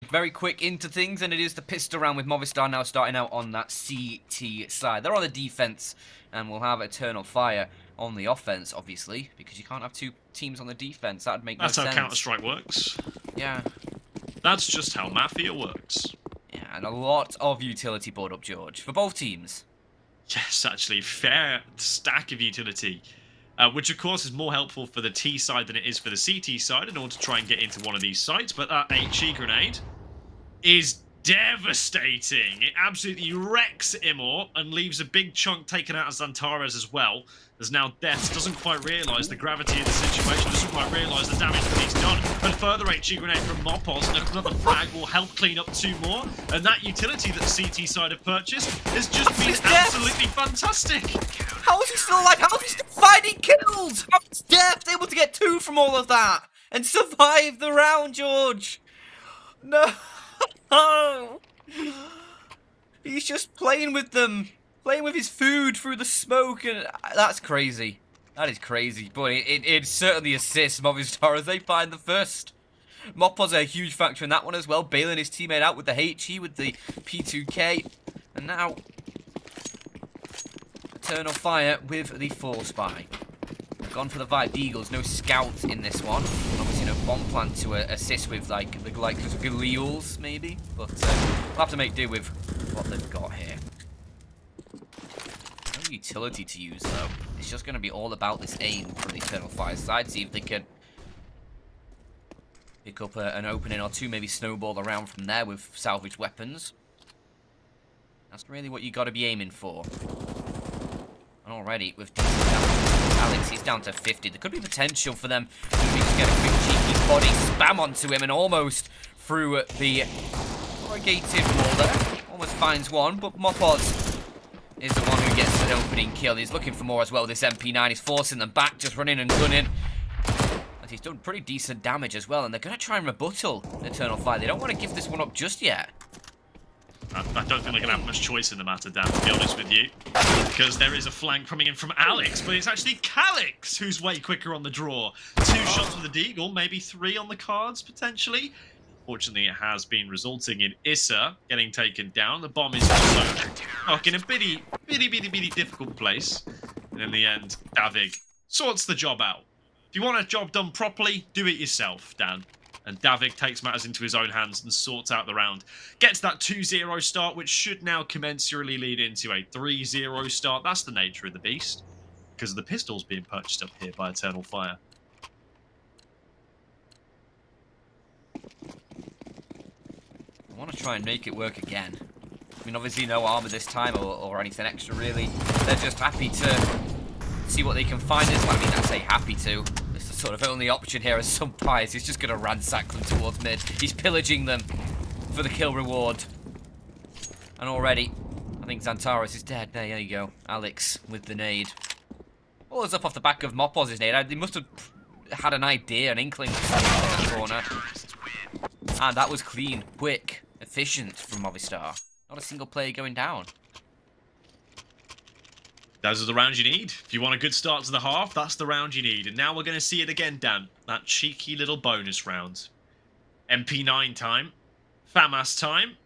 very quick into things, and it is the pistol round with Movistar now starting out on that CT side. They're on the defense, and we'll have Eternal Fire on the offense, obviously, because you can't have two teams on the defense. That'd make no sense. That's how Counter-Strike works. Yeah. That's just how Mafia works. Yeah, and a lot of utility board up, George, for both teams. Yes, actually, fair stack of utility. Which, of course, is more helpful for the T side than it is for the CT side in order to try and get into one of these sites. But that HE grenade is devastating. It absolutely wrecks Immor and leaves a big chunk taken out of Xantares as well. As now Death doesn't quite realise the gravity of the situation, doesn't quite realise the damage that he's done. And further HE grenade from Mopos and another frag will help clean up 2 more. And that utility that the CT side have purchased has just been absolutely fantastic. How is he still alive? How is he still finding kills? How is Death able to get 2 from all of that and survive the round, George? No. He's just playing with them. Playing with his food through the smoke, and that's crazy. That is crazy. But it certainly assists Movistar as they find the first. Mopos a huge factor in that one as well. bailing his teammate out with the HE, with the P2K. And now, Eternal Fire with the 4 spy. They've gone for the Vertigos. No scouts in this one. Obviously no bomb plant to assist with like the Galeals, maybe. But we'll have to make do with what they've got here. No utility to use though. It's just going to be all about this aim from the Eternal Fire side. See if they can pick up an opening or 2, maybe snowball around from there with salvage weapons. That's really what you got to be aiming for. And already with Alex, he's down to 50. There could be potential for them to just get a quick cheeky body spam onto him and almost through the corrugated wall there. Almost finds one, but Mopos is the one who gets an opening kill. He's looking for more as well. This MP9 is forcing them back, just running and gunning. And he's done pretty decent damage as well, and they're going to try and rebuttal Eternal Fire. They don't want to give this one up just yet. I don't think they're going to have much choice in the matter, Dan, to be honest with you. Because there is a flank coming in from Alex, but it's actually Calix who's way quicker on the draw. 2 shots with the Deagle, maybe 3 on the cards, potentially. Fortunately, it has been resulting in Issa getting taken down. The bomb is also in a bitty difficult place. And in the end, Davig sorts the job out. If you want a job done properly, do it yourself, Dan. And Davig takes matters into his own hands and sorts out the round. Gets that 2-0 start, which should now commensurately lead into a 3-0 start. That's the nature of the beast. Because of the pistols being purchased up here by Eternal Fire. I want to try and make it work again. I mean, obviously no armor this time or anything extra, really. They're just happy to see what they can find. I mean, I say happy to. It's the sort of only option here as some pies. He's just going to ransack them towards mid. He's pillaging them for the kill reward. And already, I think Xantares is dead. There you go. Alex with the nade. All is up off the back of Mopos' nade. They must have had an idea, an inkling of something in that corner. And that was clean, quick, efficient from Movistar. Not a single player going down. Those are the rounds you need. If you want a good start to the half, that's the round you need. And now we're going to see it again, Dan. That cheeky little bonus round. MP9 time. FAMAS time.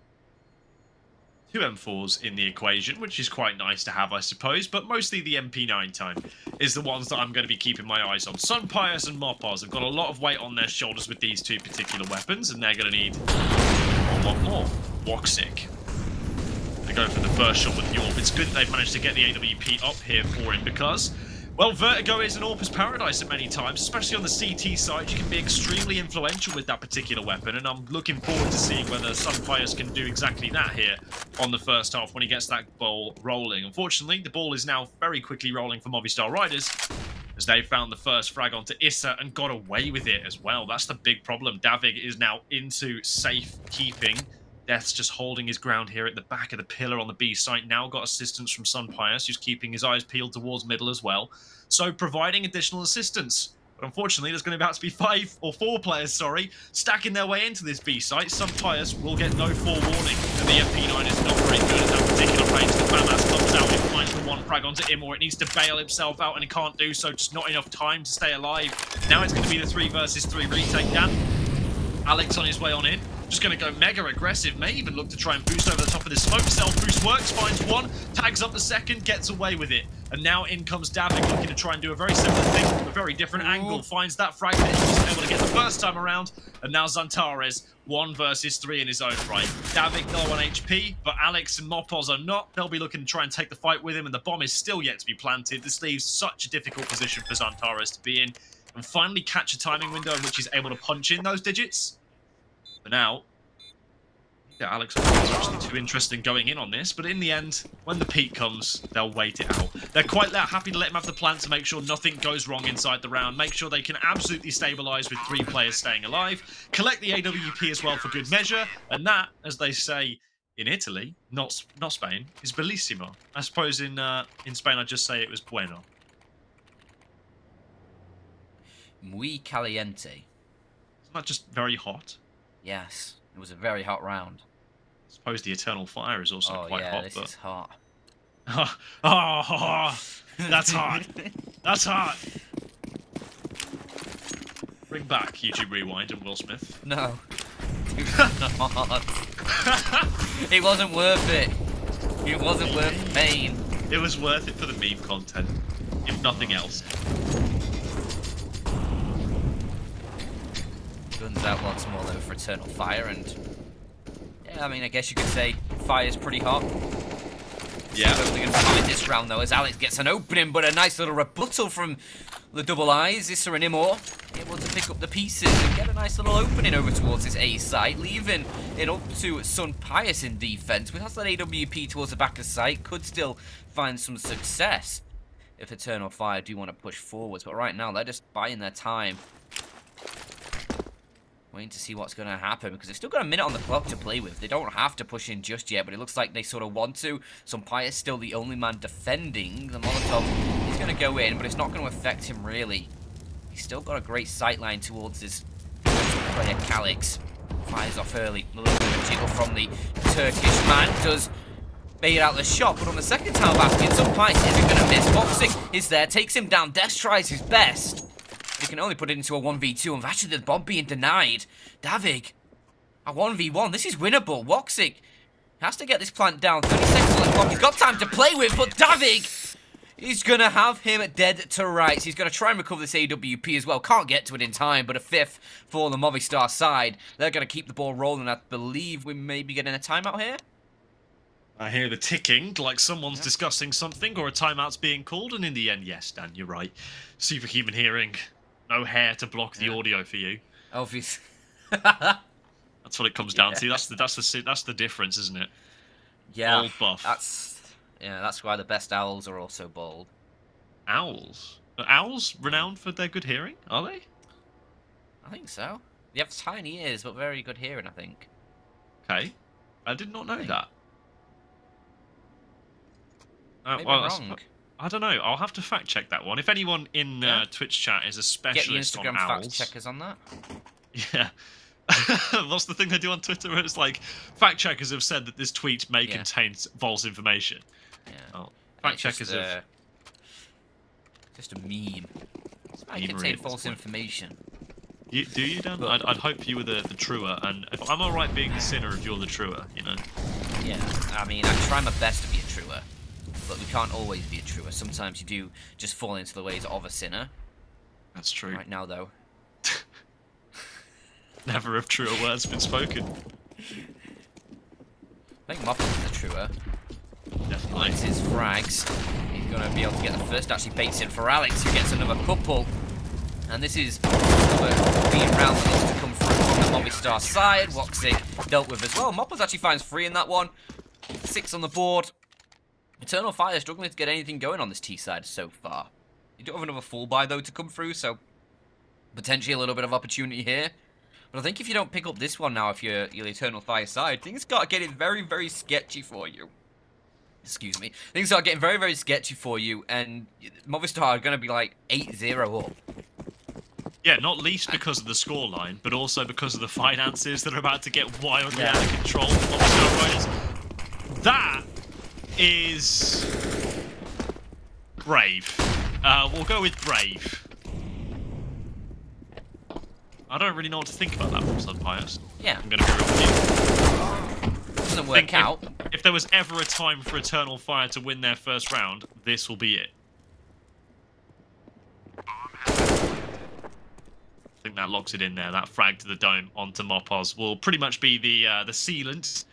2 M4s in the equation, which is quite nice to have, I suppose. But mostly the MP9 time is the ones that I'm going to be keeping my eyes on. Sunpius and Mopos have got a lot of weight on their shoulders with these 2 particular weapons, and they're going to need a lot more. Woxic. They go for the first shot with the AWP. It's good that they've managed to get the AWP up here for him because, well, Vertigo is an AWP's paradise at many times, especially on the CT side. You can be extremely influential with that particular weapon, and I'm looking forward to seeing whether Sunpius can do exactly that here on the first half when he gets that ball rolling. Unfortunately, the ball is now very quickly rolling for Movistar Riders as they found the first frag onto Issa and got away with it as well. That's the big problem. Davig is now into safe keeping. Death's just holding his ground here at the back of the pillar on the B site. Now got assistance from Sunpius, who's keeping his eyes peeled towards middle as well. So providing additional assistance. But unfortunately, there's going to be about to be 5 or 4 players, stacking their way into this B site. Sunpius will get no forewarning. And the MP9 is not very good at that particular range. The FAMAS comes out, it finds the 1 frag onto Immor. It needs to bail himself out, and he can't do so. Just not enough time to stay alive. Now it's going to be the 3 versus 3 retake, Dan. Alex on his way on in. Just going to go mega aggressive. May even look to try and boost over the top of this smoke. Self-boost works, finds one, tags up the second, gets away with it. And now in comes Davik, looking to try and do a very similar thing from a very different angle. Finds that fragment he wasn't able to get the first time around. And now Zantares, 1 versus 3 in his own right. Davik low on HP, but Alex and Mopos are not. They'll be looking to try and take the fight with him, and the bomb is still yet to be planted. This leaves such a difficult position for Zantares to be in. And finally catch a timing window in which he's able to punch in those digits. But now, yeah, Alex is actually too interested in going in on this, but in the end, when the peak comes, they'll wait it out. They're quite happy to let him have the plan to make sure nothing goes wrong inside the round, make sure they can absolutely stabilise with 3 players staying alive, collect the AWP as well for good measure, and that, as they say in Italy, not Spain, is bellissimo. I suppose in Spain I'd just say it was bueno. Muy caliente. Isn't that just very hot? Yes, it was a very hot round. I suppose the Eternal Fire is also quite hot. This is hot. Oh, that's hot. That's hot. Bring back YouTube Rewind and Will Smith. No. It wasn't worth it. It wasn't worth the pain. It was worth it for the meme content, if nothing else. Guns out once more though for Eternal Fire, and yeah, I mean, I guess you could say Fire's pretty hot. Yeah. Hopefully going to find this round though, as Alex gets an opening, but a nice little rebuttal from the double eyes. Issa and Imor able to pick up the pieces and get a nice little opening over towards his A site, leaving it up to Sun Pius in defense. With that AWP towards the back of site, could still find some success if Eternal Fire do want to push forwards, but right now they're just buying their time, waiting to see what's going to happen, because they've still got a minute on the clock to play with. They don't have to push in just yet, but it looks like they sort of want to. Sumpire is still the only man defending. The Molotov is going to go in, but it's not going to affect him, really. He's still got a great sightline towards his player, Calix. Fires off early. A little bit of a jiggle from the Turkish man. Does bait out the shot, but on the second time basket, Sumpire isn't going to miss. Voxic is there, takes him down. Death tries his best. He can only put it into a 1v2, and actually the bomb being denied. Davik, a 1v1. This is winnable. Woxic has to get this plant down. 30 seconds on the clock. He's got time to play with, but Davik is going to have him dead to rights. He's going to try and recover this AWP as well. Can't get to it in time, but a 5th for the Movistar side. They're going to keep the ball rolling. I believe we may be getting a timeout here. I hear the ticking, like someone's discussing something or a timeout's being called, and in the end, yes, Dan, you're right. Superhuman hearing. No hair to block the audio for you. Obviously. That's what it comes down to. That's the difference, isn't it? Yeah. Old buff. That's why the best owls are also bald. Owls? Are owls renowned for their good hearing? Are they? I think so. They have tiny ears, but very good hearing, I think. Okay. I did not know that. Maybe I'm wrong. I don't know. I'll have to fact check that one. If anyone in Twitch chat is a specialist on owls, get the Instagram fact checkers on that. Yeah. What's the thing they do on Twitter where it's like, fact checkers have said that this tweet may contain false information. Yeah. Oh, fact checkers have... Just a meme. It might contain false information. Do you, Dan? I'd hope you were the truer, and if I'm alright being the sinner if you're the truer, you know? Yeah, I mean, I try my best to be a truer. But we can't always be a truer. Sometimes you do just fall into the ways of a sinner. That's true. Right now, though. Never have truer words been spoken. I think Moppers is a truer. Definitely. Likes his frags. He's going to be able to get the first. Actually baits in for Alex, who gets another couple. And this is another being round that needs to come through from the Movistar side. Woxic dealt with as well. Moppers actually finds 3 in that one. 6 on the board. Eternal Fire struggling to get anything going on this T side so far. You don't have another full buy though to come through, so potentially a little bit of opportunity here. But I think if you don't pick up this one now, if you're the Eternal Fire side, things start getting very, very sketchy for you. Excuse me. Things start getting very, very sketchy for you, and Movistar are going to be like 8-0 up. Yeah, not least because of the scoreline, but also because of the finances that are about to get wildly out of control for Movistar riders. That is brave. We'll go with brave. I don't really know what to think about that from Sun Pius. Yeah. I'm going to be real with you. Doesn't work out. If there was ever a time for Eternal Fire to win their first round, this will be it. I think that locks it in there. That frag to the dome onto Mopos will pretty much be the sealant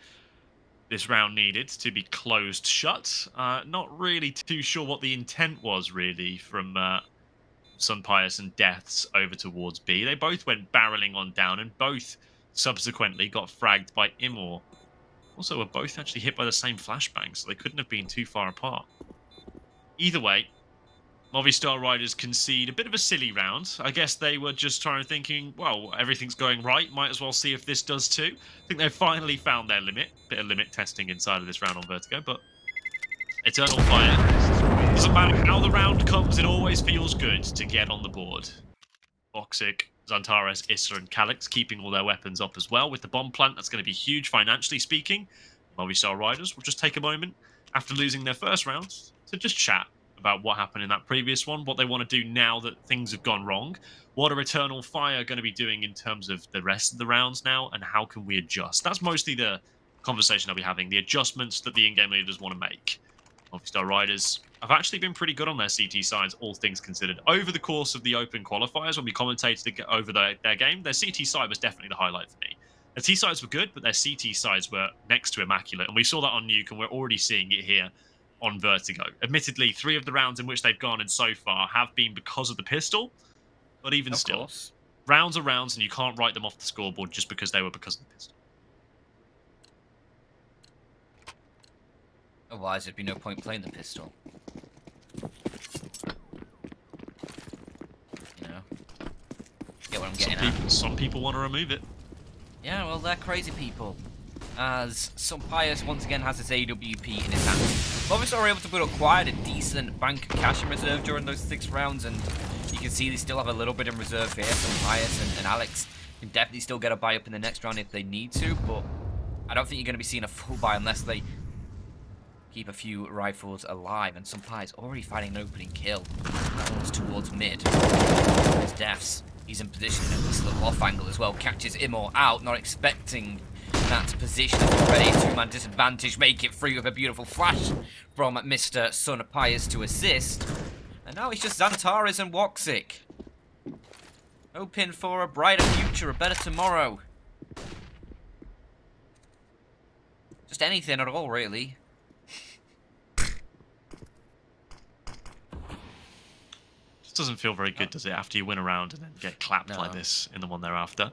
this round needed to be closed shut. Not really too sure what the intent was, really, from Sunpius and Deaths over towards B. They both went barreling on down and both subsequently got fragged by Immor. Also, were both actually hit by the same flashbang, so they couldn't have been too far apart. Either way, Movistar Riders concede a bit of a silly round. I guess they were just thinking, well, everything's going right, might as well see if this does too. I think they've finally found their limit. Bit of limit testing inside of this round on Vertigo, but Eternal Fire, doesn't matter how the round comes, it always feels good to get on the board. Voxic, Xantares, Issa and Calyx keeping all their weapons up as well. With the bomb plant, that's going to be huge financially speaking. Movistar Riders will just take a moment after losing their first round to just chat about what happened in that previous one, what they want to do now that things have gone wrong. What are Eternal Fire going to be doing in terms of the rest of the rounds now, and how can we adjust? That's mostly the conversation I'll be having, the adjustments that the in-game leaders want to make. Movistar Riders have actually been pretty good on their CT sides, all things considered. Over the course of the open qualifiers, when we commentated over their game, their CT side was definitely the highlight for me. Their T sides were good, but their CT sides were next to immaculate, and we saw that on Nuke, and we're already seeing it here on Vertigo. Admittedly, 3 of the rounds in which they've gone in so far have been because of the pistol, but even still, rounds are rounds, and you can't write them off the scoreboard just because they were because of the pistol. Otherwise, there'd be no point playing the pistol. You know? Get what I'm getting at? Some people want to remove it. Yeah, well, they're crazy people. As Sunpius once again has his AWP in his hands. Movistar were able to put up quite a decent bank of cash in reserve during those 6 rounds, and you can see they still have a little bit in reserve here. Sunpius and Alex can definitely still get a buy up in the next round if they need to, but I don't think you're going to be seeing a full buy unless they keep a few rifles alive, and Sunpius already fighting an opening kill. That one's towards mid. There's Deaths. He's in position in this little off angle as well. Catches Immor out, not expecting that position. Already 2-man disadvantage. Make it free with a beautiful flash from Mr. Sunpius to assist. And now it's just Xantares and Voxic. Hoping for a brighter future, a better tomorrow. Just anything at all, really. Doesn't feel very good, does it, after you win a round and then get clapped like this in the one thereafter?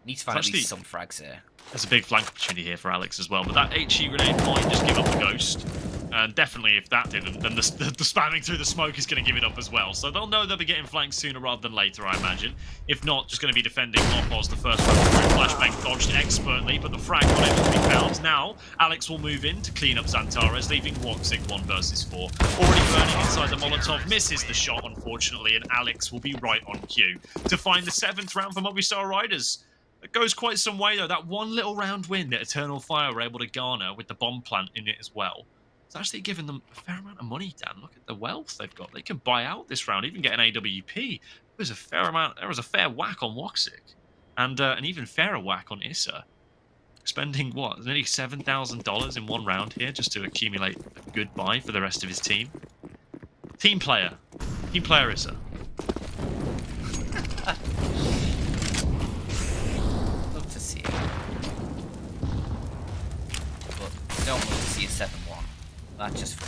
Need to find at least some frags here. There's a big flank opportunity here for Alex as well, but that HE grenade might just give up the ghost. And definitely if that didn't, then the spamming through the smoke is going to give it up as well. So they'll know they'll be getting flanked sooner rather than later, I imagine. If not, just going to be defending Mopos the first one through. Flashbang dodged expertly, but the frag not able to be found. Now, Alex will move in to clean up Xantares, leaving Voxic 1 versus 4. Already burning inside the Molotov, misses the shot, unfortunately, and Alex will be right on cue to find the 7th round for Movistar Riders. It goes quite some way, though. That one little round win that Eternal Fire were able to garner with the bomb plant in it as well. It's actually given them a fair amount of money, Dan. Look at the wealth they've got. They can buy out this round, even get an AWP. There was a fair whack on Voxic, and an even fairer whack on Issa. Spending, what, nearly $7,000 in one round here just to accumulate a good buy for the rest of his team. Team player. Team player Issa. Love to see it. But don't want to see a 7-1. That just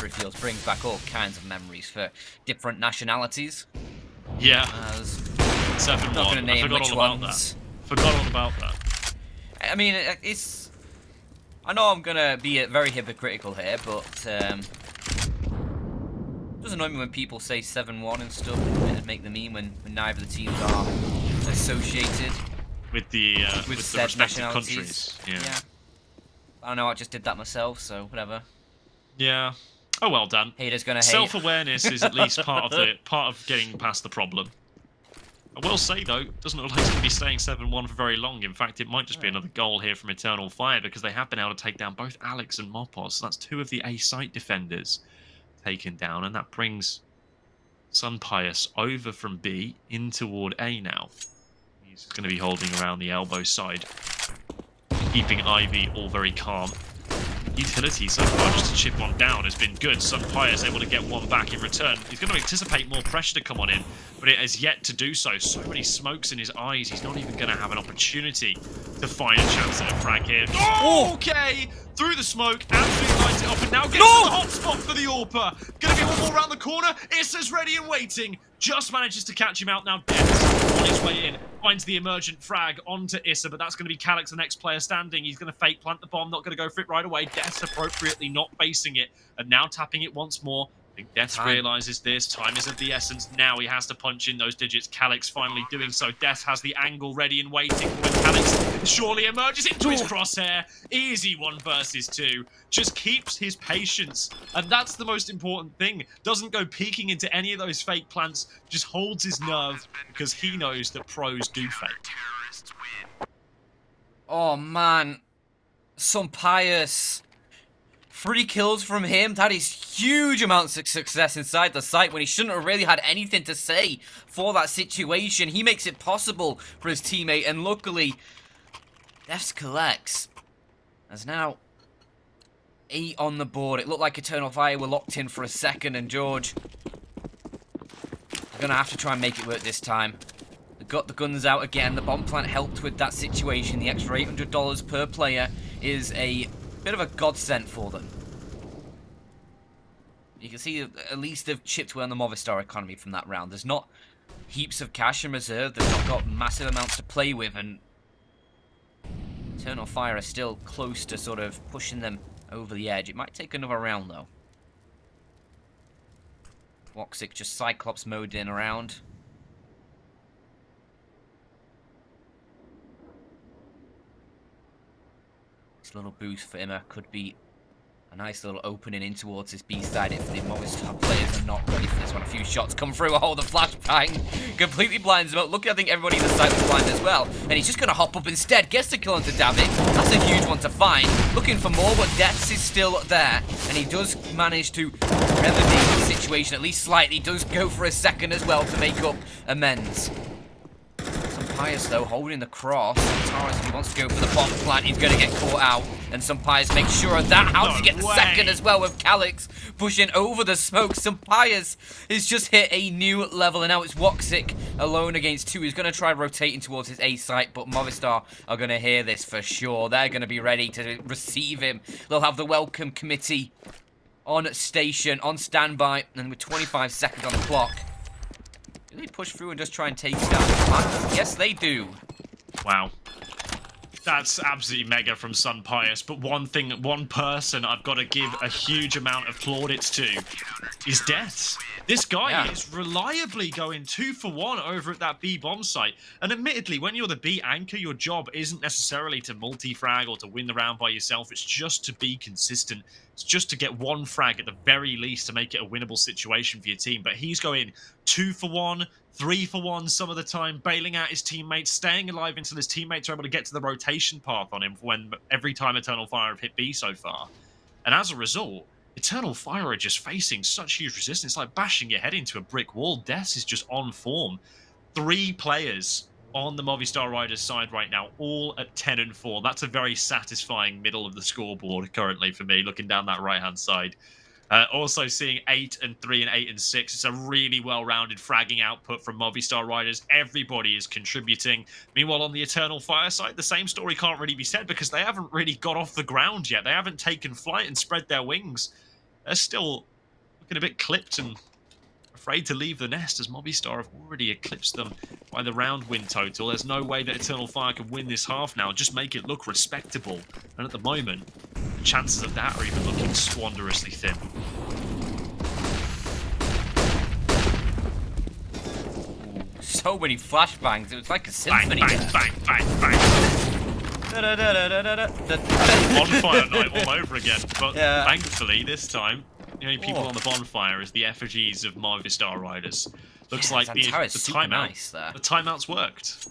brings back all kinds of memories for different nationalities. Yeah. 7-1. Not going to name which ones. Forgot all about that. I mean, I know I'm going to be very hypocritical here, but it doesn't annoy me when people say 7-1 and stuff and make the meme when neither the teams are associated with the respective countries. Yeah. I don't know, I just did that myself, so whatever. Yeah. Oh well done. Haters gonna hate. Self-awareness is at least part of getting past the problem. I will say though, it doesn't look like it's going to be staying 7-1 for very long. In fact, it might just be another goal here from Eternal Fire because they have been able to take down both Alex and Mopos. So that's 2 of the A site defenders taken down, and that brings Sunpius over from B in toward A now. He's going to be holding around the elbow side, keeping Ivy all very calm. Utility so far just to chip one down has been good. Sunpire is able to get one back in return. He's going to anticipate more pressure to come on in, but it has yet to do so. So many smokes in his eyes, he's not even going to have an opportunity to find a chance at a frag here. Oh, okay! Through the smoke, absolutely lights it up, and now gets to the hot spot for the AWPer. Going to be one more around the corner. Issa's ready and waiting. Just manages to catch him out now. Death on his way in. Finds the emergent frag onto Issa, but that's going to be Calix, the next player standing. He's going to fake plant the bomb, not going to go for it right away. Death's appropriately not facing it, and now tapping it once more. I think Death realizes this. Time is of the essence. Now he has to punch in those digits. Calix finally doing so. Death has the angle ready and waiting for when Calix surely emerges into his crosshair. Easy 1 versus 2. Just keeps his patience, and that's the most important thing. Doesn't go peeking into any of those fake plants. Just holds his nerve because he knows that pros do fake. Oh man, some pious. 3 kills from him. That is huge amounts of success inside the site when he shouldn't have really had anything to say for that situation. He makes it possible for his teammate, and luckily, Death collects. There's now 8 on the board. It looked like Eternal Fire were locked in for a second, and George are gonna have to try and make it work this time. They got the guns out again. The bomb plant helped with that situation. The extra $800 per player is a bit of a godsend for them. You can see at least they've chipped away on the Movistar economy from that round. There's not heaps of cash in reserve. They've not got massive amounts to play with, and Eternal Fire are still close to sort of pushing them over the edge. It might take another round, though. Woxic just Cyclops mode in around. Little boost for Imma could be a nice little opening in towards his B side if the Movistar players are not ready for this one. A few shots come through. Oh, the flashbang completely blinds him out. Luckily, I think everybody in the site was blind as well. And he's just going to hop up instead. Gets the kill onto David. That's a huge one to find. Looking for more, but Deaths is still there. And he does manage to remedy the situation, at least slightly. Does go for a second as well to make up amends. Pius, though, holding the cross. Taras, if he wants to go for the bomb plant, he's going to get caught out. And some Pius makes sure of that. How does he get the second as well with Calix pushing over the smoke? Some Pius has just hit a new level, and now it's Woxic alone against 2. He's going to try rotating towards his A site, but Movistar are going to hear this for sure. They're going to be ready to receive him. They'll have the welcome committee on station, on standby, and with 25 seconds on the clock. Do they push through and just try and take it down? Yes, they do. Wow. That's absolutely mega from Sun Pius, but one person I've got to give a huge amount of plaudits to is Death. This guy is reliably going 2 for 1 over at that B bomb site. And admittedly, when you're the B anchor, your job isn't necessarily to multi-frag or to win the round by yourself. It's just to be consistent. It's just to get 1 frag at the very least to make it a winnable situation for your team. But he's going 2 for 1, 3 for 1 some of the time, bailing out his teammates, staying alive until his teammates are able to get to the rotation path on him when every time Eternal Fire have hit B so far. And as a result, Eternal Fire are just facing such huge resistance, like bashing your head into a brick wall. Death is just on form. 3 players on the Movistar Riders side right now, all at 10 and 4. That's a very satisfying middle of the scoreboard currently for me, looking down that right-hand side. Also seeing 8 and 3 and 8 and 6. It's a really well-rounded fragging output from Movistar Riders. Everybody is contributing. Meanwhile, on the Eternal Fire side, the same story can't really be said because they haven't really got off the ground yet. They haven't taken flight and spread their wings. They're still looking a bit clipped and afraid to leave the nest as Movistar have already eclipsed them by the round win total. There's no way that Eternal Fire can win this half now. Just make it look respectable. And at the moment, the chances of that are even looking squanderously thin. So many flashbangs. It was like a symphony. Bang, bang, bang, bang, bang. Bonfire night all over again. But thankfully, this time, the only people on the bonfire is the effigies of Movistar Riders. Looks like the timeout's worked.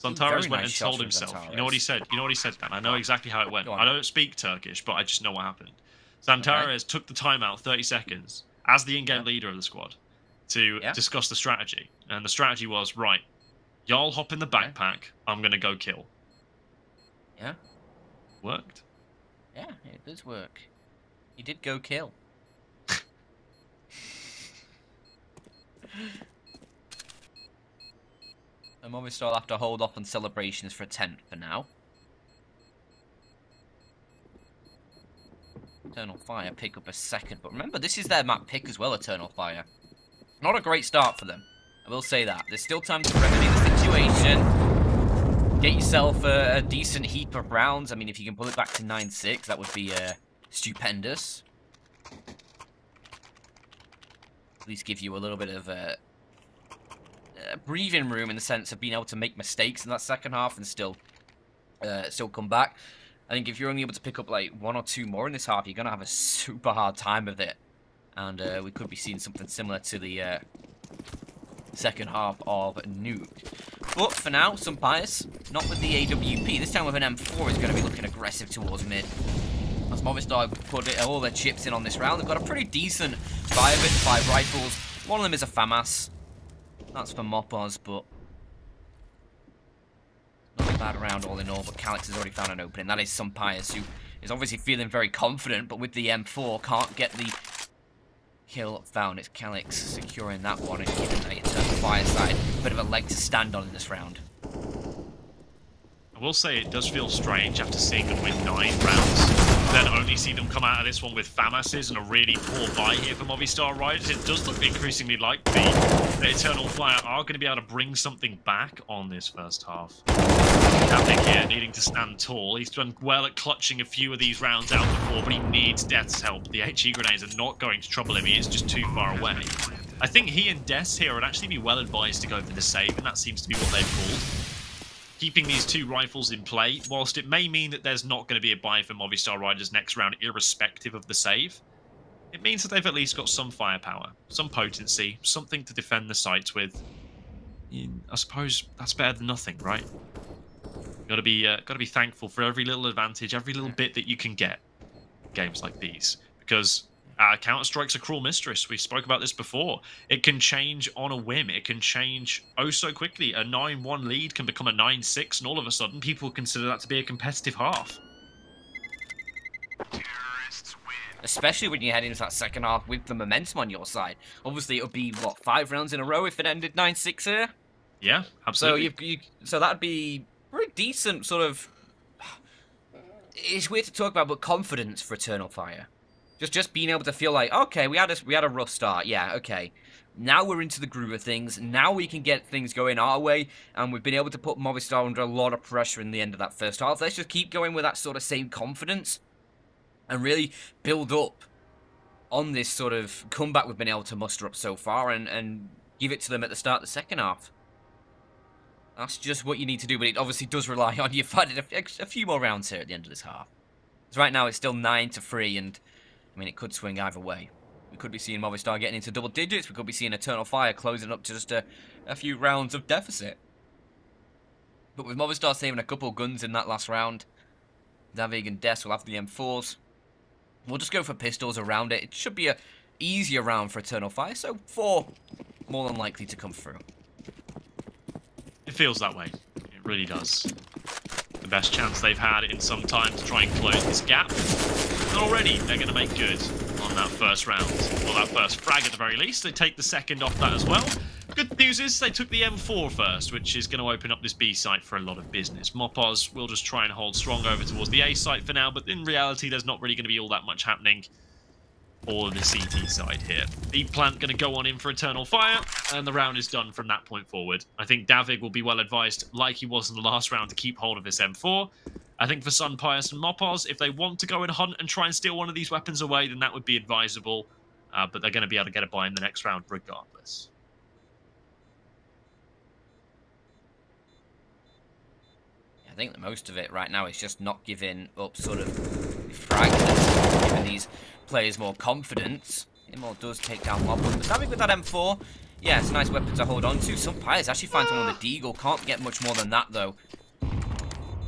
Santaras went and told himself. You know what he said? You know what he said, Dan? I know exactly how it went. I don't speak Turkish, but I just know what happened. Santaras took the timeout 30 seconds as the in-game leader of the squad. to discuss the strategy. And the strategy was, right, y'all hop in the backpack, I'm going to go kill. Yeah. Worked. Yeah, it does work. He did go kill. And Movistar will have to hold off on celebrations for a 10th for now. Eternal Fire pick up a second. But remember, this is their map pick as well, Eternal Fire. Not a great start for them. I will say that. There's still time to remedy the situation. Get yourself a decent heap of rounds. I mean, if you can pull it back to 9-6, that would be stupendous. At least give you a little bit of breathing room in the sense of being able to make mistakes in that second half and still come back. I think if you're only able to pick up like 1 or 2 more in this half, you're going to have a super hard time with it. And we could be seeing something similar to the second half of Nuke. But for now, some bias. Not with the AWP. This time with an M4 is going to be looking aggressive towards mid. As Movistar put all their chips in on this round, they've got a pretty decent buy of it, 5 rifles. One of them is a FAMAS. That's for Mopos, but not a bad round all in all. But Calyx has already found an opening. That is Sunpius, who is obviously feeling very confident, but with the M4 can't get the kill found. It's Calyx securing that one and giving the Eternal Fire side a bit of a leg to stand on in this round. I will say it does feel strange after seeing them win 9 rounds, then only see them come out of this one with FAMASes and a really poor buy here for Movistar Riders. It does look increasingly like the Eternal Fire are going to be able to bring something back on this first half. Davig here needing to stand tall. He's done well at clutching a few of these rounds out before, but he needs Death's help. The HE grenades are not going to trouble him. He is just too far away. I think he and Death here would actually be well advised to go for the save, and that seems to be what they've called. Keeping these 2 rifles in play, whilst it may mean that there's not going to be a buy for Movistar Riders next round, irrespective of the save, it means that they've at least got some firepower, some potency, something to defend the sites with. I suppose that's better than nothing, right? Got to be thankful for every little advantage, every little bit that you can get in games like these, because Counter-Strike's a cruel mistress. We spoke about this before. It can change on a whim. It can change oh so quickly. A 9-1 lead can become a 9-6, and all of a sudden, people consider that to be a competitive half. Especially when you head into that second half with the momentum on your side. Obviously, it would be, what, 5 rounds in a row if it ended 9-6 here? Yeah, absolutely. So that'd be pretty decent sort of... It's weird to talk about, but confidence for Eternal Fire. Just being able to feel like, okay, we had a rough start, yeah, okay. Now we're into the groove of things. Now we can get things going our way, and we've been able to put Movistar under a lot of pressure in the end of that first half. Let's just keep going with that sort of same confidence and really build up on this sort of comeback we've been able to muster up so far and give it to them at the start of the second half. That's just what you need to do, but it obviously does rely on you fighting a few more rounds here at the end of this half. Because right now it's still 9-3, and I mean, it could swing either way. We could be seeing Movistar getting into double digits. We could be seeing Eternal Fire closing up to just a few rounds of deficit. But with Movistar saving a couple guns in that last round, Davig and Des will have the M4s. We'll just go for pistols around it. It should be a easier round for Eternal Fire, so 4 more than likely to come through. It feels that way. It really does. The best chance they've had in some time to try and close this gap. And already they're going to make good on that first round. Or that first frag at the very least. They take the second off that as well. Good news is they took the M4 first, which is going to open up this B site for a lot of business. Mopos will just try and hold strong over towards the A site for now, but in reality there's not really going to be all that much happening for the CT side here. B plant going to go on in for Eternal Fire, and the round is done from that point forward. I think Davig will be well advised, like he was in the last round, to keep hold of this M4. I think for Sunpius and Mopos, if they want to go and hunt and try and steal one of these weapons away, then that would be advisable. But they're going to be able to get a buy in the next round regardless. I think that most of it right now is just not giving up sort of fragments, giving these players more confidence. Immo does take down Mob, but Davig with that M4, yeah, it's a nice weapon to hold on to. Some players actually find one on the Deagle, can't get much more than that though.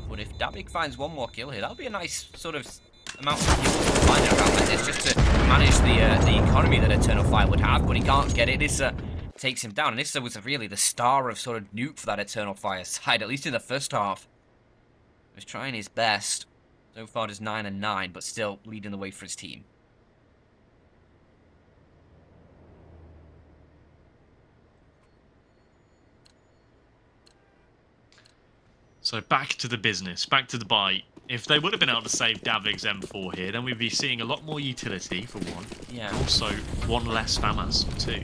But if Davig finds one more kill here, that'll be a nice sort of amounts of people finding around like this just to manage the economy that Eternal Fire would have, but he can't get it. Issa takes him down, and Issa was really the star of sort of nuke for that Eternal Fire side, at least in the first half. He was trying his best. So far, just 9-9, but still leading the way for his team. So back to the business, back to the bite. If they would have been able to save Davig's M4 here, then we'd be seeing a lot more utility, for one. Yeah. Also, one less FAMAS, for two.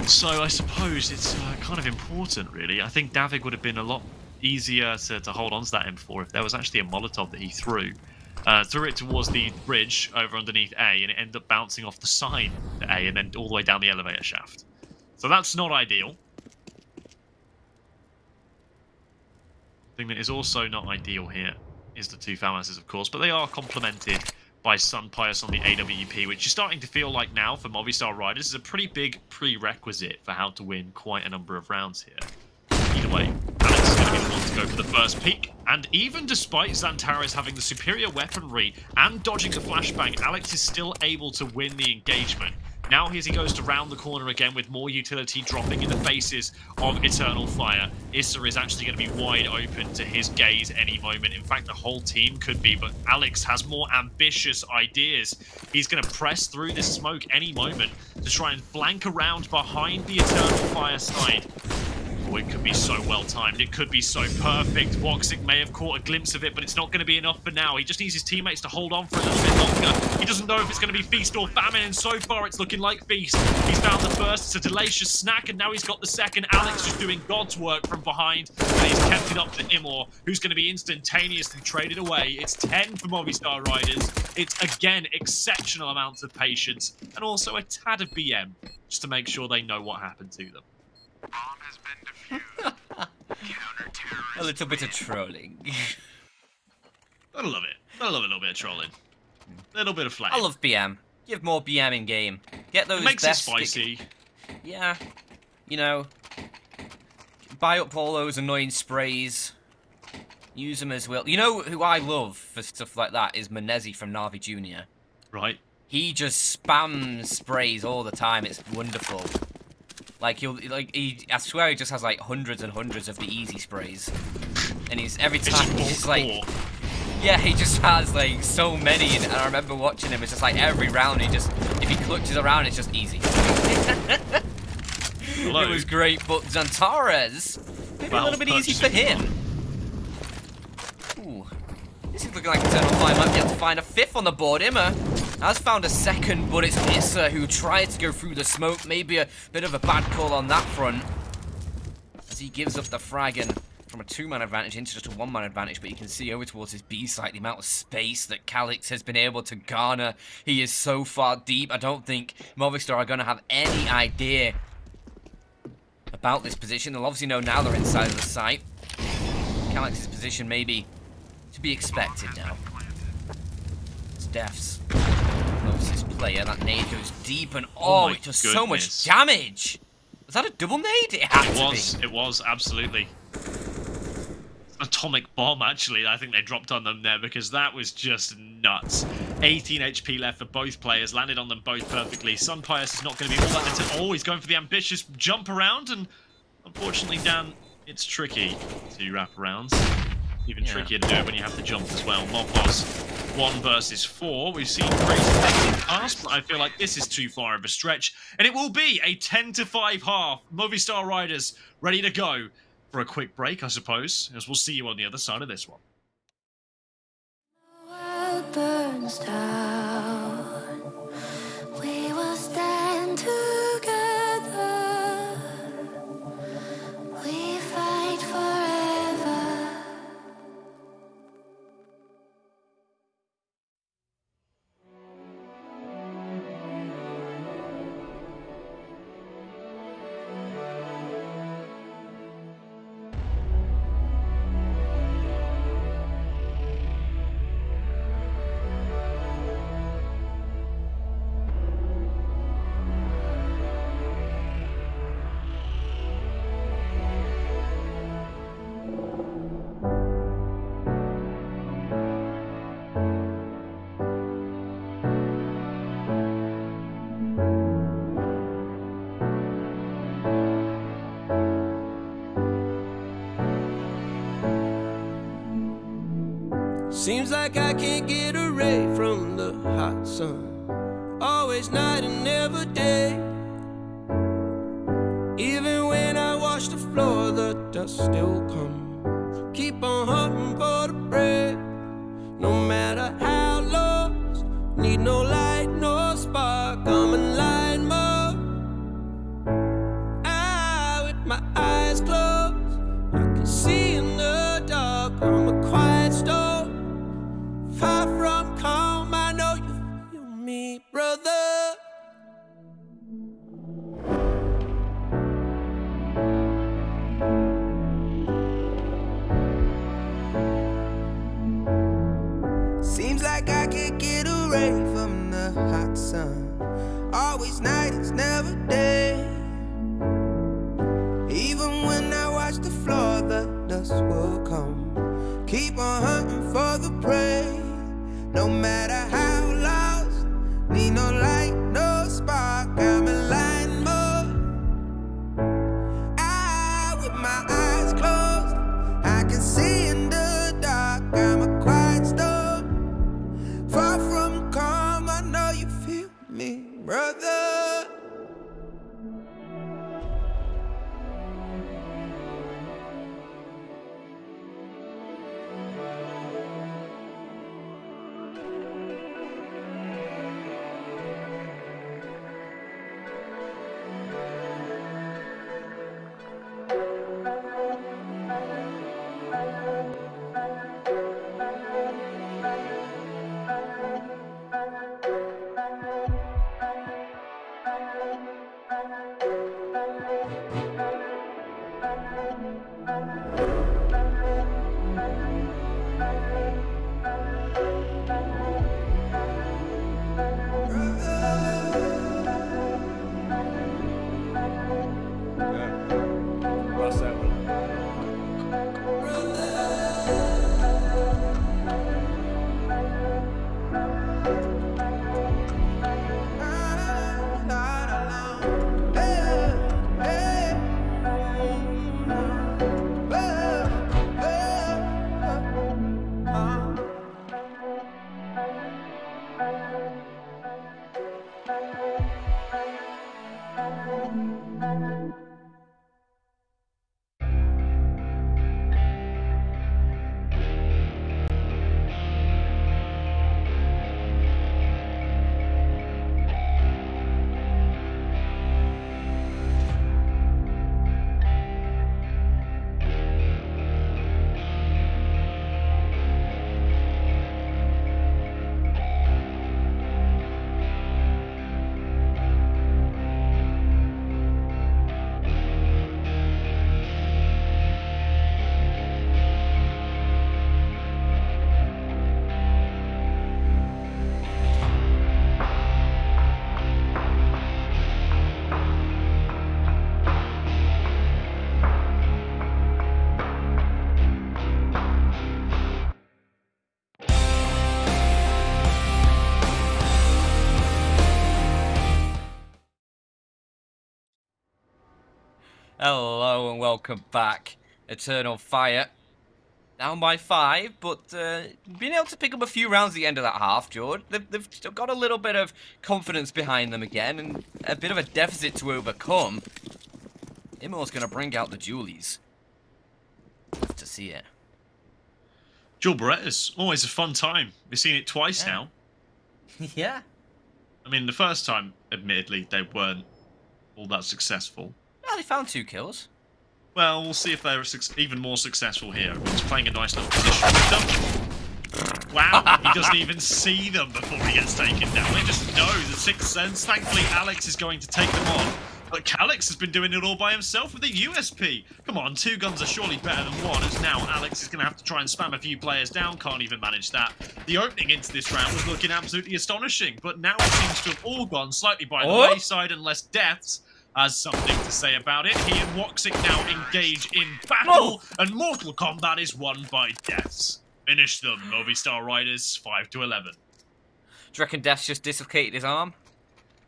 So I suppose it's kind of important, really. I think Davig would have been a lot easier to hold on to that M4 if there was actually a Molotov that he threw. Threw it towards the bridge over underneath A, and it ended up bouncing off the side to A and then all the way down the elevator shaft. So that's not ideal. The thing that is also not ideal here is the two FAMASs, of course, but they are complemented by Sunpius on the AWP, which is starting to feel like now for Movistar Riders is a pretty big prerequisite for how to win quite a number of rounds here. Either way, Alex is going to be the one to go for the first peak, and even despite Xantares having the superior weaponry and dodging the flashbang, Alex is still able to win the engagement. Now as he goes to round the corner again with more utility dropping in the faces of Eternal Fire, Issa is actually going to be wide open to his gaze any moment. In fact, the whole team could be, but Alex has more ambitious ideas. He's going to press through this smoke any moment to try and flank around behind the Eternal Fire side. Oh, it could be so well timed. It could be so perfect. Woxic may have caught a glimpse of it, but it's not going to be enough for now. He just needs his teammates to hold on for a little bit longer. He doesn't know if it's going to be feast or famine, and so far it's looking like feast. He's found the first. It's a delicious snack, and now he's got the second. Alex just doing God's work from behind, and he's kept it up to Imor, who's going to be instantaneously traded away. It's 10 for Movistar Riders. It's, again, exceptional amounts of patience, and also a tad of BM, just to make sure they know what happened to them. A little bit of trolling. I love it. I love a little bit of trolling. A little bit of flame. I love BM. Give more BM in game. Get those it makes best it spicy. Yeah. You know, buy up all those annoying sprays. Use them as well. You know who I love for stuff like that is Menezi from Navi Jr. Right. He just spams sprays all the time. It's wonderful. Like I swear he just has like hundreds and hundreds of the easy sprays, and he's every time he's like, yeah, he just has like so many. And I remember watching him. It's just like every round he just, if he clutches around, it's just easy. It was great, but Xantares, maybe a little bit easy for him. Ooh, this is looking like Eternal Fire might be able to find a fifth on the board. Imma has found a second, but it's Issa who tried to go through the smoke. Maybe a bit of a bad call on that front, as he gives up the frag and from a 2-man advantage into just a 1-man advantage. But you can see over towards his B site the amount of space that Calix has been able to garner. He is so far deep. I don't think Movistar are going to have any idea about this position. They'll obviously know now they're inside of the site. Calix's position may be to be expected now. It's Def's closest player. That nade goes deep, and oh, it does so much damage. Was that a double nade? It had to be. It was, absolutely. Atomic bomb, actually, I think they dropped on them there, because that was just nuts. 18 HP left for both players, landed on them both perfectly. Sunpius is not going to be all that. Oh, he's going for the ambitious jump around, and unfortunately, Dan, it's tricky to wrap around. Even trickier to do it when you have to jump as well. Mobos 1 versus 4. We've seen crazy things in the past, but I feel like this is too far of a stretch. And it will be a 10-5 half. Movistar Riders ready to go for a quick break, I suppose, as we'll see you on the other side of this one. The world burns down. We will stand together. We fight forever. Seems like I can't get away from the hot sun. Always night and never day. Even when I wash the floor, the dust still comes. Keep on hunting for the bread. No matter how lost, need no light, no spark. I'm in line mode. With my eyes closed, I can see in the dark. I'm a quiet storm. Far from calm, I know you feel me, brother. Seems like I can't get away from the hot sun. Always night, it's never day. Even when I watch the floor, the dust will come. Keep on hunting for the prey. No matter how lost, need no light, no spark. I'm in line mode. With my eyes closed, I can see in the dark. I'm a quiet storm. Far from calm, I know you feel me, brother. Hello and welcome back. Eternal Fire. Down by 5, but being able to pick up a few rounds at the end of that half, George. They've still got a little bit of confidence behind them again, and a bit of a deficit to overcome. Immo's going to bring out the Julies. Love to see it. Dual Berettas, always a fun time. We've seen it twice now. Yeah. I mean, the first time, admittedly, they weren't all that successful. Well, they found 2 kills. Well, we'll see if they're even more successful here. He's playing a nice little position with them. Wow, he doesn't even see them before he gets taken down. They just know the sixth sense. Thankfully, Alex is going to take them on. But Calix has been doing it all by himself with the USP. Come on, 2 guns are surely better than 1, as now Alex is going to have to try and spam a few players down. Can't even manage that. The opening into this round was looking absolutely astonishing, but now it seems to have all gone slightly by the wayside, unless Deaths has something to say about it. He and Woxic now engage in battle, and Mortal Kombat is won by Deaths. Finish them, Movistar Riders, 5-11. Do you reckon Death's just dislocated his arm?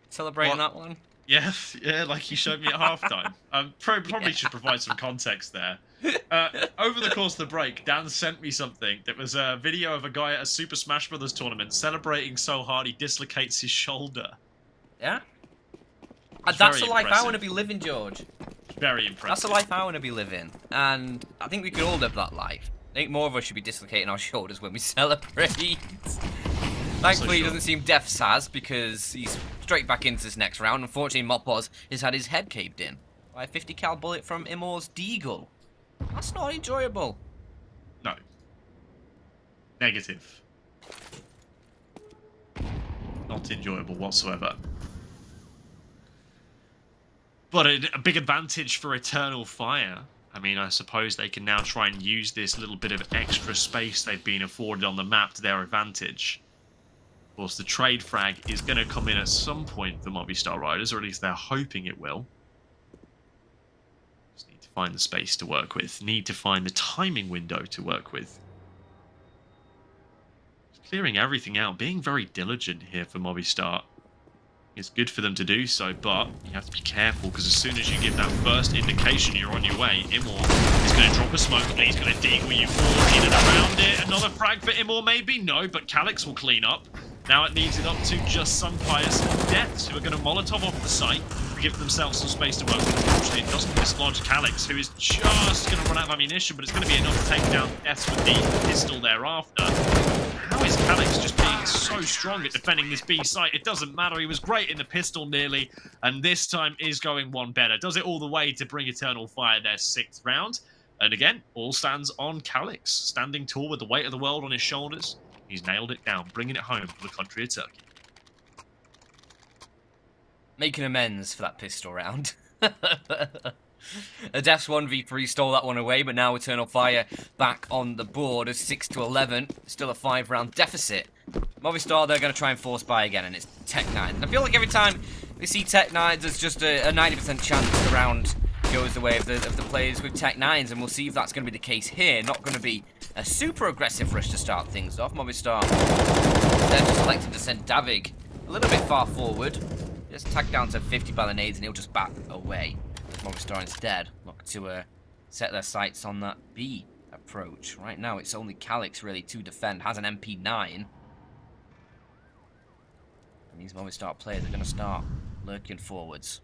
Celebrating that one? Yeah, like he showed me at halftime. Probably should provide some context there. Over the course of the break, Dan sent me something that was a video of a guy at a Super Smash Bros. Tournament celebrating so hard he dislocates his shoulder. Yeah? It's That's very the life I impressive. want to be living, George. Very impressive. That's the life I want to be living. And I think we could all live that life. I think more of us should be dislocating our shoulders when we celebrate. Thankfully, he doesn't seem deaf Saz because he's straight back into this next round. Unfortunately, Mopos has had his head caved in by a 50 cal bullet from Imor's Deagle. That's not enjoyable. No. Negative. Not enjoyable whatsoever. But a big advantage for Eternal Fire. I mean, I suppose they can now try and use this little bit of extra space they've been afforded on the map to their advantage. Of course, the trade frag is going to come in at some point for Movistar Riders, or at least they're hoping it will. Just need to find the space to work with. Need to find the timing window to work with. Just clearing everything out. Being very diligent here for Movistar. It's good for them to do so, but you have to be careful because as soon as you give that first indication you're on your way, Imor is going to drop a smoke and he's going to deagle you forward in and around it. Another frag for Imor maybe? No, but Calyx will clean up. Now it leaves it up to just Sunpius and Deaths who are going to Molotov off the site to give themselves some space to work with. Unfortunately, it doesn't dislodge Calyx, who is just going to run out of ammunition, but it's going to be enough to take down Deaths with the pistol thereafter. How is Calyx just being so strong at defending this B site? It doesn't matter. He was great in the pistol nearly, and this time is going one better. Does it all the way to bring Eternal Fire their 6th round. And again, all stands on Calyx, standing tall with the weight of the world on his shoulders. He's nailed it down, bringing it home for the country of Turkey. Making amends for that pistol round. A Death's 1v3 stole that one away, but now Eternal Fire back on the board as 6-11. Still a 5-round deficit. Movistar, they're going to try and force buy again, and it's Tech 9. And I feel like every time we see Tech 9s, there's just a 90% chance the round goes the way of the players with Tech 9s, and we'll see if that's going to be the case here. Not going to be a super aggressive rush to start things off. Movistar, they're just selecting to send Davig a little bit far forward. Just tack down to 50 ballinades, and he'll just back away. Movistar instead look to set their sights on that B approach. Right now, it's only Calyx really to defend. Has an MP9. And these Movistar players are going to start lurking forwards.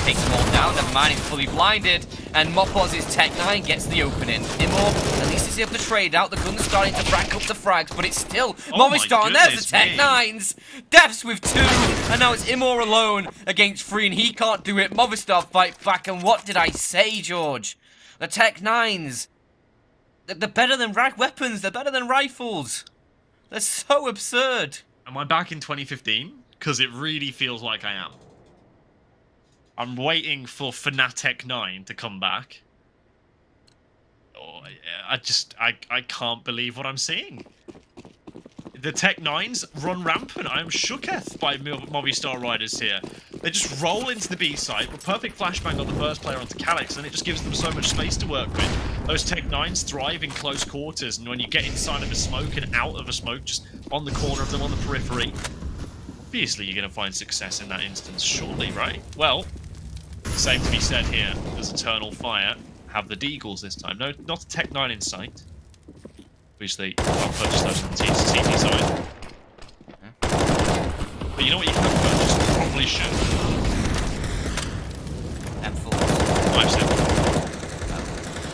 Takes them all down, never mind, he's fully blinded. And Mopos' Tech 9 gets the opening. Imor, at least he's able to trade out. The gun's starting to rack up the frags, but it's still Movistar, and there's the Tech 9s. Deaths with 2, and now it's Imor alone against 3, and he can't do it. Movistar fight back, and what did I say, George? The Tech 9s, they're better than weapons, they're better than rifles. They're so absurd. Am I back in 2015? Because it really feels like I am. I'm waiting for Fnatic 9 to come back. Oh, yeah, I can't believe what I'm seeing. The Tech 9s run rampant. I am shooketh by Movistar Riders here. They just roll into the B site with perfect flashbang on the first player onto Calyx, and it just gives them so much space to work with. Those Tech 9s thrive in close quarters, and when you get inside of a smoke and out of a smoke, just on the corner of them on the periphery, obviously you're going to find success in that instance, surely, right? Well, same to be said here. There's Eternal Fire. Have the Deagles this time. No, not a Tech 9 in sight. Obviously, I'll purchase those on the CT side. But you know what you can purchase? You probably should. M4. 5-7.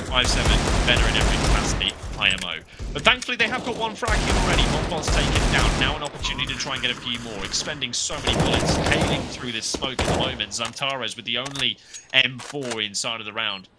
5-7. Better in every capacity. IMO. But thankfully they have got one frag here already. Montbon's taken down. Now an opportunity to try and get a few more. Expending so many bullets. Hailing through this smoke at the moment. Zantares with the only M4 inside of the round.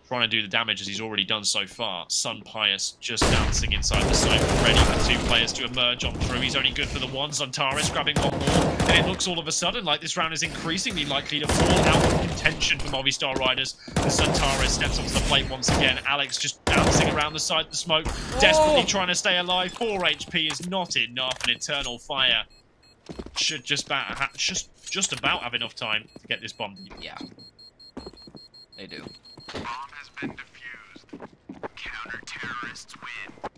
Trying to do the damage as he's already done so far. Sunpius just bouncing inside the site. Ready for 2 players to emerge on through. He's only good for the one. Zantares grabbing one more. And it looks all of a sudden like this round is increasingly likely to fall out of contention for Movistar Riders. As Zantares steps onto the plate once again. Alex just bouncing around the side of the smoke. Desperately trying to stay alive. 4 HP is not enough. An Eternal Fire should just about have enough time to get this bomb. Yeah. They do. Bomb has been defused. Counter-terrorists win.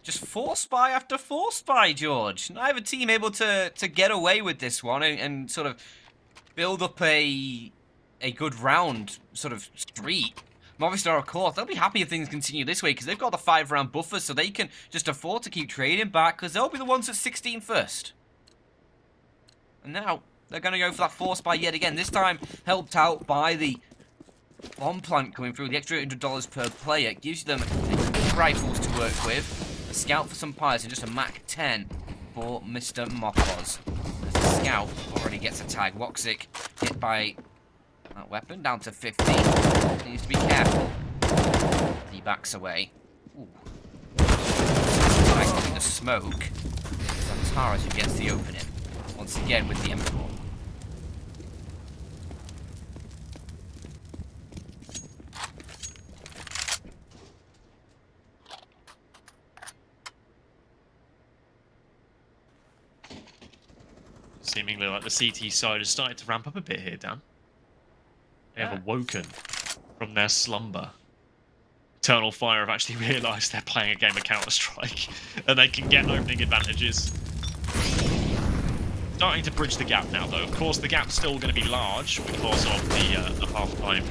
Just 4 spy after 4 spy, George. Neither team able to get away with this one and sort of build up a good round sort of streak. Movistar, of course, they'll be happy if things continue this way because they've got the 5-round buffer, so they can just afford to keep trading back because they'll be the ones at 16 first. And now they're going to go for that 4 spy yet again. This time helped out by the bomb plant coming through. The extra $800 per player gives them rifles to work with. A scout for some pilots and just a Mach 10 for Mr. Mopoz. As the scout already gets a tag. Woxic hit by that weapon down to 50. Needs to be careful. He backs away. Ooh. Nice in the smoke. Zantares who gets the opening. Once again with the M4. Seemingly like the CT side has started to ramp up a bit here, Dan. They have awoken from their slumber. Eternal Fire have actually realised they're playing a game of Counter-Strike and they can get opening advantages. Starting to bridge the gap now, though. Of course, the gap's still going to be large because of the half-time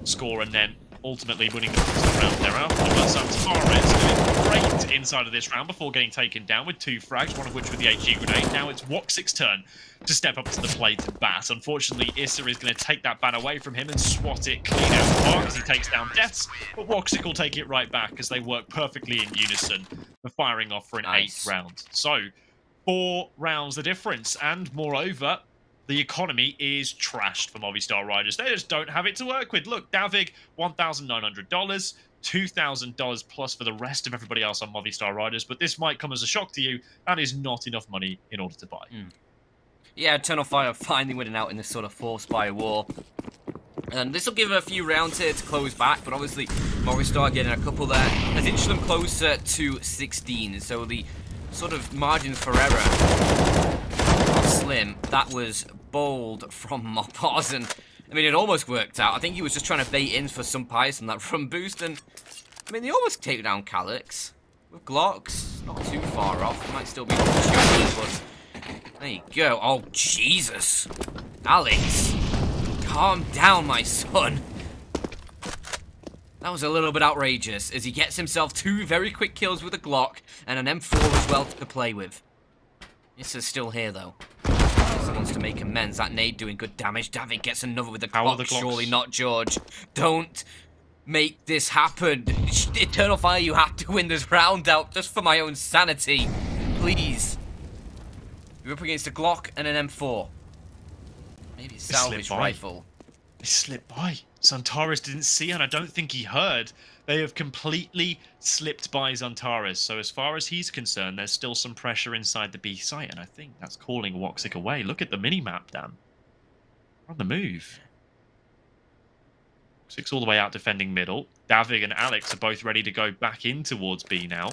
score and then ultimately winning the round thereafter. But Zantares doing great inside of this round before getting taken down with 2 frags, one of which with the HE grenade. Now it's Woxic's turn to step up to the plate and bat. Unfortunately, Issa is going to take that ban away from him and swat it clean out the park as he takes down deaths. But Woxic will take it right back as they work perfectly in unison for firing off for an 8th round. So 4 rounds the difference, and moreover, the economy is trashed for Movistar Riders. They just don't have it to work with. Look, Davig, $1,900, $2,000 plus for the rest of everybody else on Movistar Riders, but this might come as a shock to you. That is not enough money in order to buy. Yeah, Eternal Fire finally winning out in this sort of 4 spy war. And this will give them a few rounds here to close back, but obviously Movistar getting a couple there has inched them closer to 16, so the sort of margins for error are slim. That was bold from Mopoz, and I mean, it almost worked out. I think he was just trying to bait in for some pies on that run boost, and I mean, they almost take down Calyx with Glocks. Not too far off. It might still be opportunity, but there you go. Oh, Jesus. Alex, calm down, my son. That was a little bit outrageous, as he gets himself 2 very quick kills with a Glock and an M4 as well to play with. This is still here, though. He wants to make amends. That nade doing good damage. David gets another with the Glock. Surely not, George. Don't make this happen. Eternal Fire, you have to win this round out just for my own sanity. Please. You're up against a Glock and an M4. Maybe a salvage rifle. They slipped by. Zantares didn't see, and I don't think he heard. They have completely slipped by Zantares. So as far as he's concerned, there's still some pressure inside the B site, and I think that's calling Woxic away. Look at the mini-map, Dan. We're on the move. Woxic's all the way out defending middle. Davig and Alex are both ready to go back in towards B now.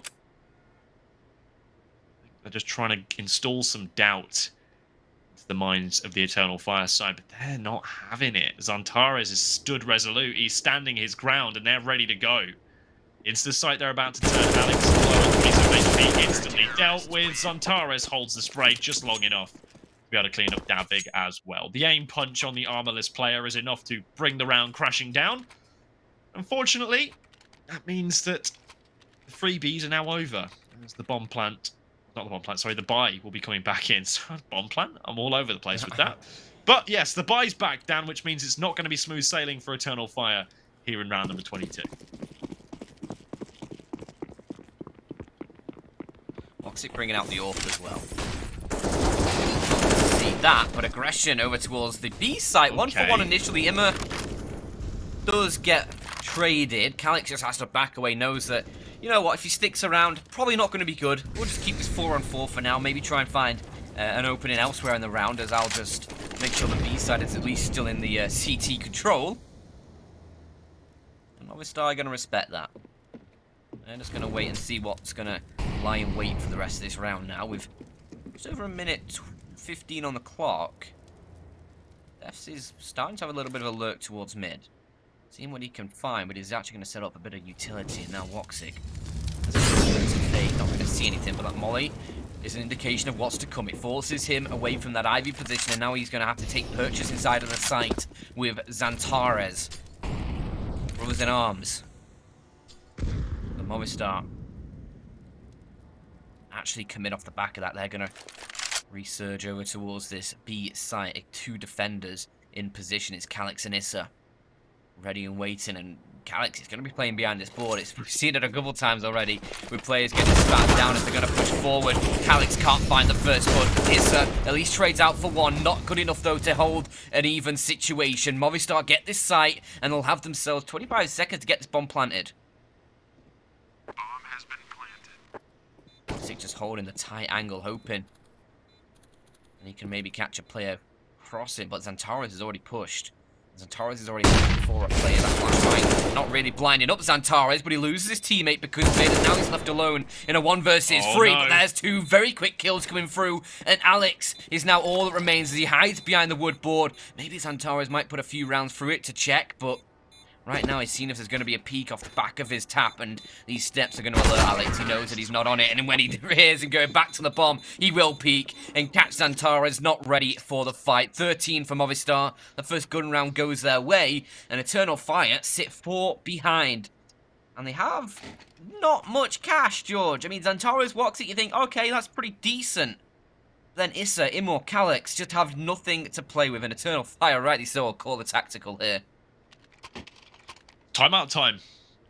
They're just trying to install some doubt into the minds of the Eternal Fire side, but they're not having it. Zantares has stood resolute. He's standing his ground, and they're ready to go. Into the site they're about to turn. Alex low on the piece of HP, instantly dealt with. Zantares holds the spray just long enough to be able to clean up Davig as well. The aim punch on the armorless player is enough to bring the round crashing down. Unfortunately, that means that the freebies are now over. As the bomb plant... Not the bomb plant, sorry, the buy will be coming back in. Bomb plant? I'm all over the place with that. But yes, the buy's back, Dan, which means it's not going to be smooth sailing for Eternal Fire here in round number 22. Woxic bringing out the AWP as well. See that, but aggression over towards the B site. Okay. 1 for 1 initially. Immer does get traded. Calyx just has to back away, knows that, you know what, if he sticks around, probably not going to be good. We'll just keep this 4-on-4 for now. Maybe try and find an opening elsewhere in the round, as I'll just make sure the B side is at least still in the CT control. And Movistar are going to respect that. They're just going to wait and see what's going to lie in wait for the rest of this round now. With just over a minute 15 on the clock, Defs is starting to have a little bit of a lurk towards mid. Seeing what he can find, but he's actually going to set up a bit of utility. And now Woxic has Burns of Fate. Not going to see anything, but that molly is an indication of what's to come. It forces him away from that Ivy position, and now he's going to have to take purchase inside of the site with Xantares. Brothers in arms. The Movistar actually commit off the back of that. They're going to resurge over towards this B site. 2 defenders in position. It's Calix and Issa ready and waiting, and Calix is going to be playing behind this board. We've seen it a couple times already with players getting spat down as they're going to push forward. Calix can't find the first one. Issa at least trades out for one. Not good enough, though, to hold an even situation. Movistar get this site, and they'll have themselves 25 seconds to get this bomb planted. Bomb has been planted. Six just holding the tight angle, hoping. And he can maybe catch a player crossing, but Xantares has already pushed. Xantares is already looking for a player. That flashbang not really blinding up Xantares, but he loses his teammate because now he's left alone in a 1 versus 3. No. But there's 2 very quick kills coming through, and Alex is now all that remains as he hides behind the wood board. Maybe Xantares might put a few rounds through it to check, but right now he's seen if there's going to be a peek off the back of his tap, and these steps are going to alert Alex. He knows that he's not on it, and when he hears him going back to the bomb, he will peek and catch Xantares. Not ready for the fight. 13 for Movistar. The first gun round goes their way, and Eternal Fire sit 4 behind. And they have not much cash, George. I mean, Xantares walks it, you think, okay, that's pretty decent. Then Issa, Immor, Calix just have nothing to play with, and Eternal Fire, rightly so, will call the tactical here. Timeout time.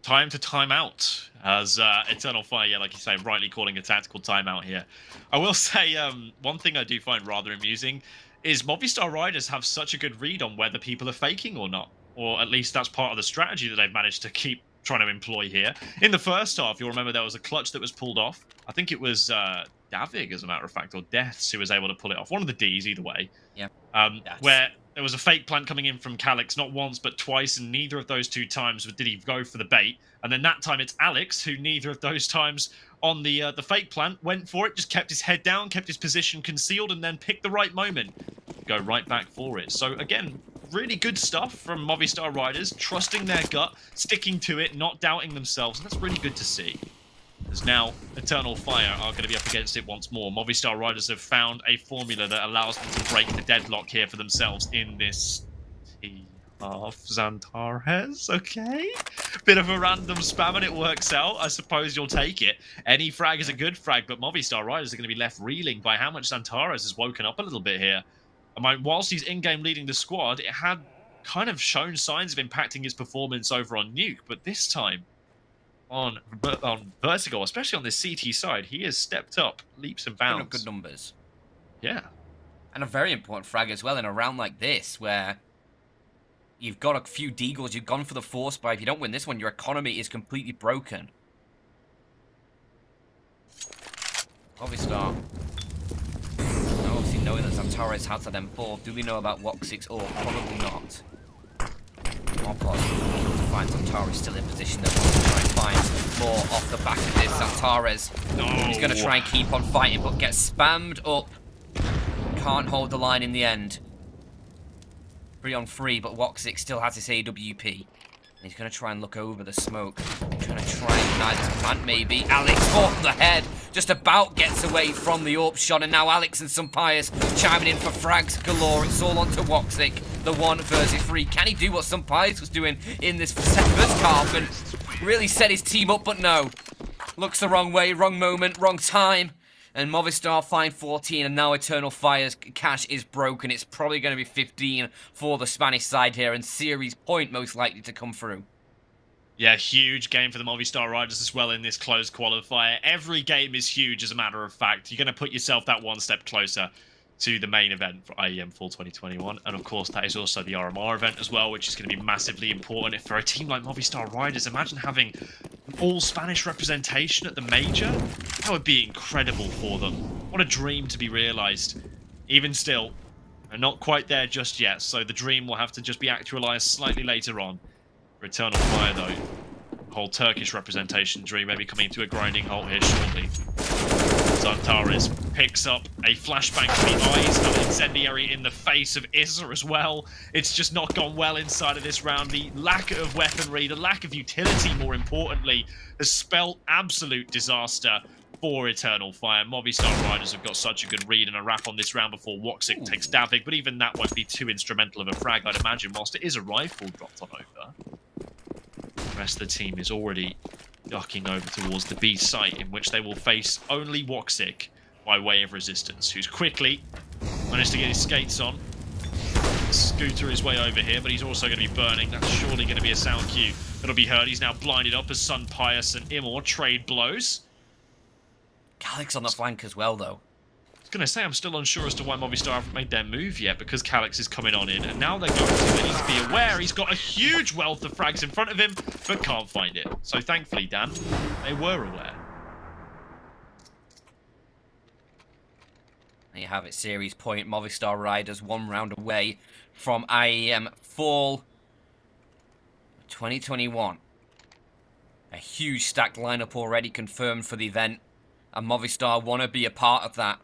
Time to time out. As Eternal Fire, yeah, like you say, rightly calling a tactical timeout here. I will say, one thing I do find rather amusing is Movistar Riders have such a good read on whether people are faking or not. Or at least that's part of the strategy that they've managed to keep trying to employ here. In the first half, you'll remember there was a clutch that was pulled off. I think it was Davig, as a matter of fact, or Deaths who was able to pull it off. One of the Ds, either way. Yeah. Where there was a fake plant coming in from Calix, not once, but twice, and neither of those 2 times did he go for the bait. And then that time it's Alex, who neither of those times on the fake plant went for it, just kept his head down, kept his position concealed, and then picked the right moment to go right back for it. So again, really good stuff from Movistar Riders, trusting their gut, sticking to it, not doubting themselves, and that's really good to see. As now, Eternal Fire are going to be up against it once more. Movistar Riders have found a formula that allows them to break the deadlock here for themselves in this half. Xantares, okay? Bit of a random spam and it works out. I suppose you'll take it. Any frag is a good frag, but Movistar Riders are going to be left reeling by how much Xantares has woken up a little bit here. And whilst he's in-game leading the squad, it had kind of shown signs of impacting his performance over on Nuke, but this time, on Vertigo, especially on this CT side, he has stepped up leaps and bounds. Good numbers. Yeah. And a very important frag as well in a round like this, where you've got a few deagles, you've gone for the force buy. If you don't win this one, your economy is completely broken. Movistar. Obviously knowing that Xantares has to them fall. Do we know about Woxix or probably not? Mopos to find Xantares still in position. They want to try and find more off the back of this. Xantares, no. He's going to try and keep on fighting, but gets spammed up. Can't hold the line in the end. 3 on 3, but Woxix still has his AWP. He's going to try and look over the smoke. Trying to try and ignite this plant, maybe. Alex off the head. Just about gets away from the AWP shot. And now Alex and Sumpires chiming in for frags galore. It's all onto Woxix. The 1 versus 3. Can he do what Sumpires was doing in this first half and really set his team up? But no. Looks the wrong way, wrong moment, wrong time. And Movistar find 14, and now Eternal Fire's cash is broken. It's probably going to be 15 for the Spanish side here, and series point most likely to come through. Yeah, huge game for the Movistar Riders as well in this closed qualifier. Every game is huge, as a matter of fact. You're going to put yourself that one step closer to the main event for IEM Fall 2021. And of course, that is also the RMR event as well, which is going to be massively important. If for a team like Movistar Riders, imagine having all Spanish representation at the major. That would be incredible for them. What a dream to be realized. Even still, they're not quite there just yet, so the dream will have to just be actualized slightly later on. For Eternal Fire, though, the whole Turkish representation dream may be coming to a grinding halt here shortly. Xantares picks up a flashbang to the eyes, an incendiary in the face of Issa as well. It's just not gone well inside of this round. The lack of weaponry, the lack of utility, more importantly, has spelled absolute disaster for Eternal Fire. Movistar Riders have got such a good read and a wrap on this round before Woxic takes Davig, but even that won't be too instrumental of a frag, I'd imagine, whilst it is a rifle dropped on over. The rest of the team is already ducking over towards the B site, in which they will face only Woxic by way of resistance, who's quickly managed to get his skates on. Scooter his way over here, but he's also going to be burning. That's surely going to be a sound cue that'll be heard. He's now blinded up as Sun Pius and Immor trade blows. Calyx on the flank as well, though. I was going to say, I'm still unsure as to why Movistar haven't made their move yet, because Calyx is coming on in, and now they're going to. They need to be aware. He's got a huge wealth of frags in front of him, but can't find it. So thankfully, Dan, they were aware. There you have it, series point. Movistar Riders 1 round away from IEM Fall 2021. A huge stacked lineup already confirmed for the event, and Movistar want to be a part of that.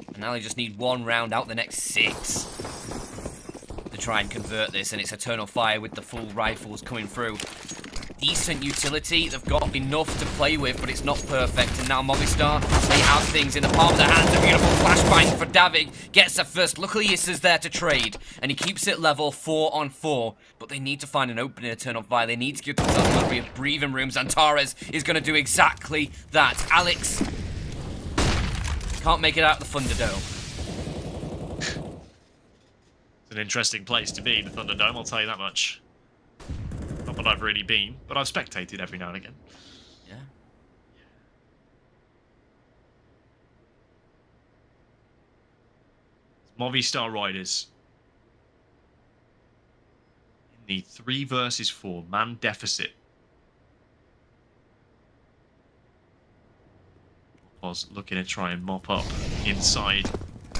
And now they just need 1 round out the next 6 to try and convert this, and it's Eternal Fire with the full rifles coming through. Decent utility, they've got enough to play with, but it's not perfect. And now Movistar, they have things in the palm of their hands. A beautiful flashbang for Davig, gets the first. Luckily, Issa's there to trade, and he keeps it level 4 on 4. But they need to find an opening in Eternal Fire. They need to give themselves a little bit of breathing room. Zantares is going to do exactly that. Alex can't make it out of the Thunderdome. It's an interesting place to be, the Thunderdome, I'll tell you that much. Not that I've really been, but I've spectated every now and again. Yeah. Movistar Riders in the 3 versus 4 man deficit. Was looking to try and mop up inside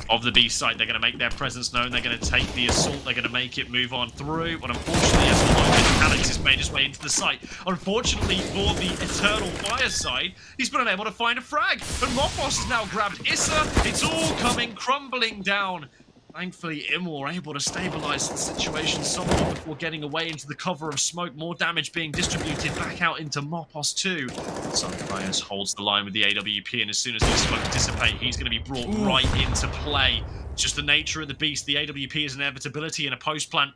of the B site. They're going to make their presence known. They're going to take the assault. They're going to make it move on through. But unfortunately, as well, Alex has made his way into the site. Unfortunately for the Eternal Fire side, he's been unable to find a frag. And Mopos has now grabbed Issa. It's all coming crumbling down. Thankfully, Immor able to stabilize the situation somewhat before getting away into the cover of smoke. More damage being distributed back out into Mopos too. Sunrise holds the line with the AWP, and as soon as these smokes dissipate, he's going to be brought right into play. It's just the nature of the beast. The AWP is an inevitability in a post plant.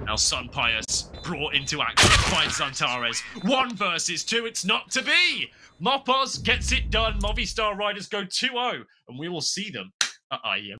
Now Sun Pius brought into action by Zantares. 1 versus 2, it's not to be! Mopos gets it done. Movistar Riders go 2-0, and we will see them at IEM.